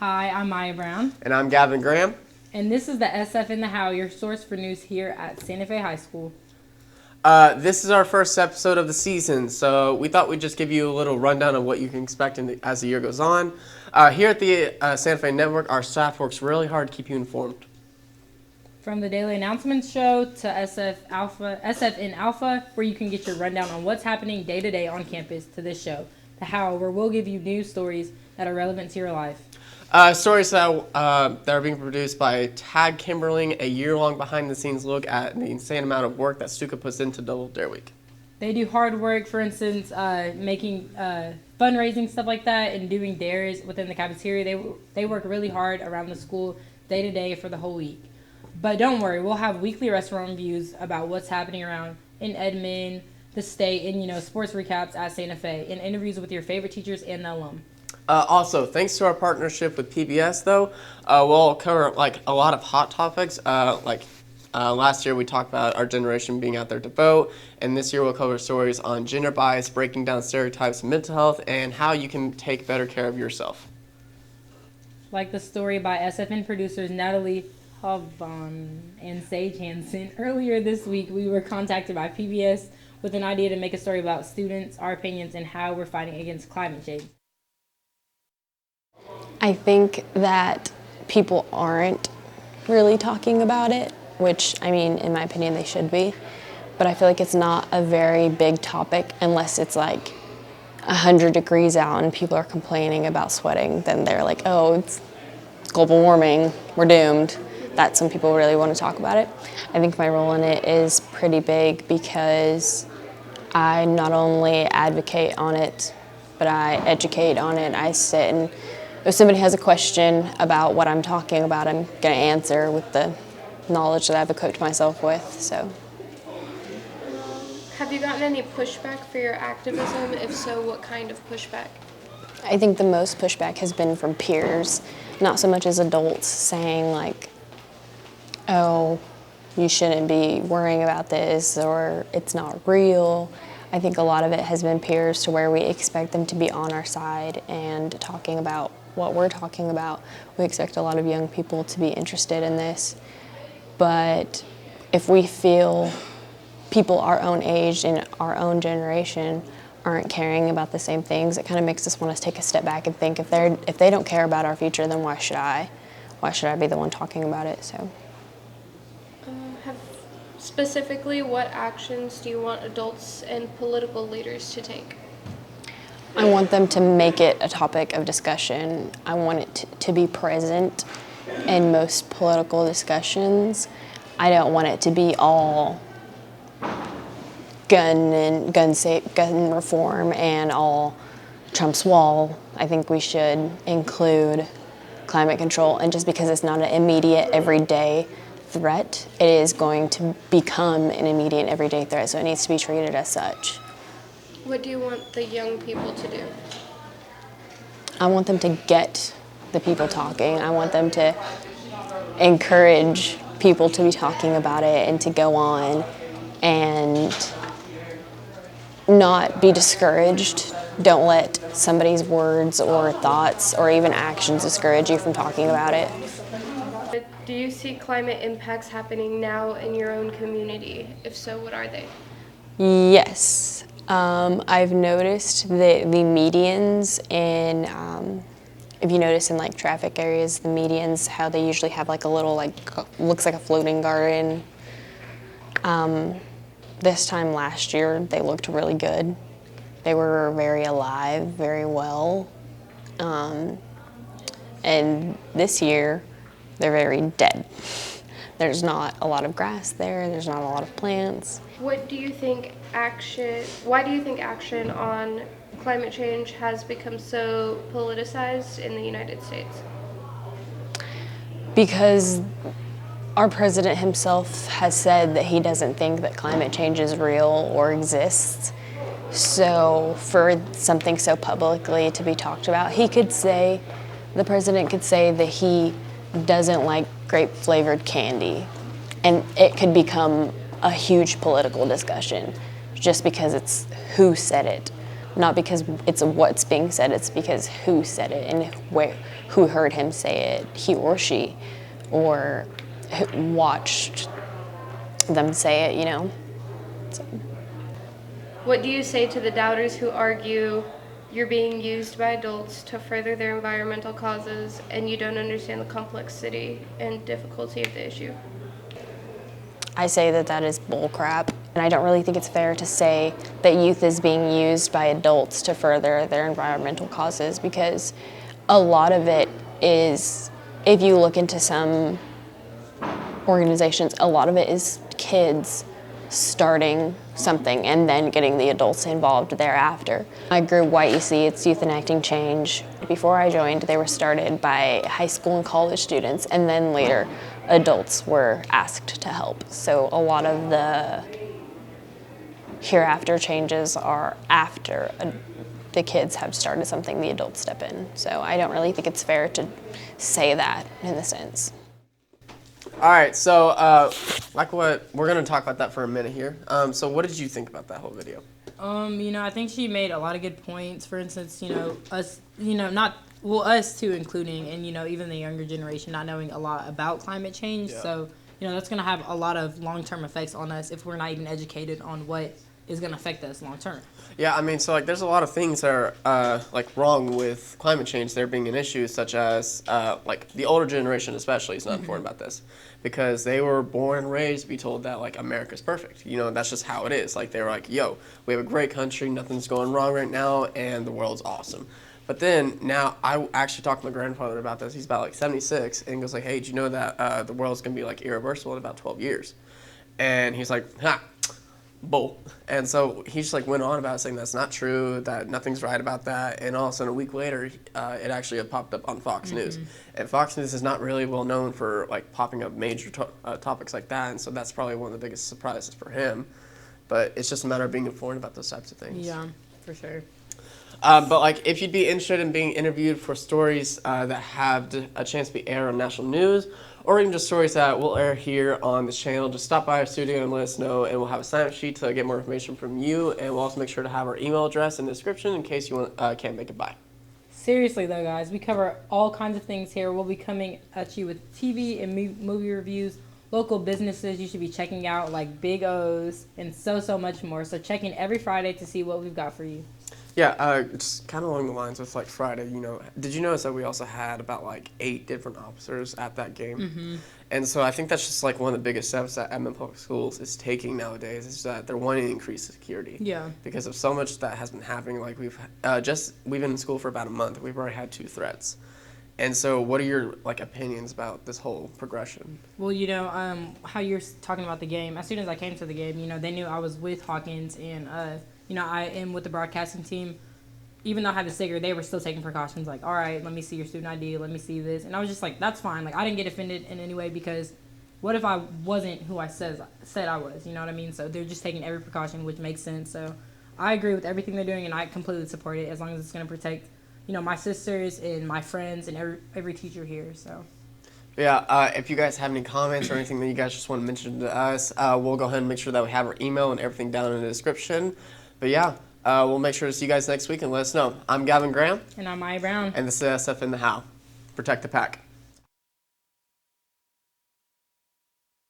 Hi, I'm Maya Brown. And I'm Gavin Graham. And this is the SFN The Howl, your source for news here at Santa Fe High School. This is our first episode of the season, so we thought we'd just give you a little rundown of what you can expect as the year goes on. Here at the Santa Fe Network, our staff works really hard to keep you informed. From the daily announcements show to SFN Alpha, where you can get your rundown on what's happening day to day on campus, to this show, The Howl, where we'll give you news stories that are relevant to your life. Stories that are being produced by Tag Kimberling, a year-long behind-the-scenes look at the insane amount of work that Stuka puts into Double Dare Week. They do hard work, for instance, making fundraising, stuff like that, and doing dares within the cafeteria. They work really hard around the school day to day for the whole week. But don't worry, we'll have weekly restaurant reviews about what's happening around in Edmond, the state, and sports recaps at Santa Fe, and interviews with your favorite teachers and the alum. Also, thanks to our partnership with PBS, though, we'll cover a lot of hot topics. Last year we talked about our generation being out there to vote, and this year we'll cover stories on gender bias, breaking down stereotypes, mental health, and how you can take better care of yourself. Like the story by SFN producers Natalie Hovon and Sage Hansen. Earlier this week, we were contacted by PBS with an idea to make a story about students, our opinions, and how we're fighting against climate change. I think that people aren't really talking about it, which, in my opinion, they should be. But I feel like it's not a very big topic unless it's 100 degrees out and people are complaining about sweating. Then they're like, oh, it's global warming, we're doomed. That's when people really want to talk about it. I think my role in it is pretty big because I not only advocate on it, but I educate on it. I sit and if somebody has a question about what I'm talking about, I'm going to answer with the knowledge that I've equipped myself with. So, have you gotten any pushback for your activism? If so, what kind of pushback? I think the most pushback has been from peers, not so much as adults saying oh, you shouldn't be worrying about this or it's not real. I think a lot of it has been peers to where we expect them to be on our side and talking about what we're talking about. We expect a lot of young people to be interested in this. But if we feel people our own age and our own generation aren't caring about the same things, it kind of makes us want to take a step back and think if they don't care about our future, then why should I? Why should I be the one talking about it? So. Specifically, what actions do you want adults and political leaders to take? I want them to make it a topic of discussion. I want it to be present in most political discussions. I don't want it to be all gun reform and all Trump's wall. I think we should include climate control, and just because it's not an immediate everyday threat, it is going to become an immediate everyday threat, so it needs to be treated as such. What do you want the young people to do? I want them to get the people talking. I want them to encourage people to be talking about it and to go on and not be discouraged. Don't let somebody's words or thoughts or even actions discourage you from talking about it. Do you see climate impacts happening now in your own community? If so, what are they? Yes. I've noticed that the medians if you notice in traffic areas, the medians, how they usually have a little looks like a floating garden. This time last year, they looked really good. They were very alive, very well. And this year, they're very dead. There's not a lot of grass there. There's not a lot of plants. Why do you think action on climate change has become so politicized in the United States? Because our president himself has said that he doesn't think that climate change is real or exists. So for something so publicly to be talked about, the president could say that he doesn't like grape-flavored candy, and it could become a huge political discussion just because it's who said it. not because it's what's being said, it's because who said it and who heard him say it, he or she, or who watched them say it, you know. So. What do you say to the doubters who argue you're being used by adults to further their environmental causes and you don't understand the complexity and difficulty of the issue? I say that is bull crap, and I don't really think it's fair to say that youth is being used by adults to further their environmental causes, because a lot of it is, if you look into some organizations, a lot of it is kids starting something and then getting the adults involved thereafter. My group, YEC, it's Youth Enacting Change. Before I joined, they were started by high school and college students, and then later adults were asked to help. So a lot of the hereafter changes are after the kids have started something, the adults step in. So I don't really think it's fair to say that in the sense. All right, so like what we're gonna talk about that for a minute here. So what did you think about that whole video? I think she made a lot of good points. For instance, us, us too, including, and even the younger generation not knowing a lot about climate change. Yeah. So, that's gonna have a lot of long-term effects on us if we're not even educated on what is gonna affect us long-term. Yeah, I mean, so there's a lot of things that are wrong with climate change there being an issue, such as the older generation especially is not informed about this, because they were born and raised to be told that America's perfect. That's just how it is. They were yo, we have a great country, nothing's going wrong right now, and the world's awesome. But then now I actually talked to my grandfather about this. He's about 76, and he goes hey, do you know that the world's gonna be irreversible in about 12 years? And he's like, ha. Bull. And so he just went on about saying that's not true, that nothing's right about that, and all of a sudden a week later it actually had popped up on Fox News. And Fox News is not really well known for popping up major topics like that, and so that's probably one of the biggest surprises for him. But it's just a matter of being informed about those types of things. Yeah, for sure. But if you'd be interested in being interviewed for stories that have a chance to be aired on national news, or even just stories that we'll air here on this channel, just stop by our studio and let us know, and we'll have a sign-up sheet to get more information from you, and we'll also make sure to have our email address in the description in case you can't make it by. Seriously though, guys, we cover all kinds of things here. We'll be coming at you with TV and movie reviews, local businesses you should be checking out like Big O's, and so much more. So check in every Friday to see what we've got for you. Yeah, just kind of along the lines with Friday, did you notice that we also had about 8 different officers at that game? Mm-hmm. And so I think that's just one of the biggest steps that Edmond Public Schools is taking nowadays, is that they're wanting to increase security. Yeah. Because of so much that has been happening, we've been in school for about a month, we've already had 2 threats. And so what are your opinions about this whole progression? Well, how you're talking about the game, as soon as I came to the game, they knew I was with Hawkins, and I am with the broadcasting team. Even though I had the sticker, they were still taking precautions. All right, let me see your student ID. Let me see this. And I was just that's fine. I didn't get offended in any way, because what if I wasn't who I said I was? You know what I mean? So they're just taking every precaution, which makes sense. So I agree with everything they're doing, and I completely support it as long as it's going to protect, my sisters and my friends and every teacher here. So. Yeah, if you guys have any comments or anything that you guys just want to mention to us, we'll go ahead and make sure that we have our email and everything down in the description. But yeah, we'll make sure to see you guys next week and let us know. I'm Gavin Graham. And I'm Maya Brown. And this is SFN The Howl. Protect the pack.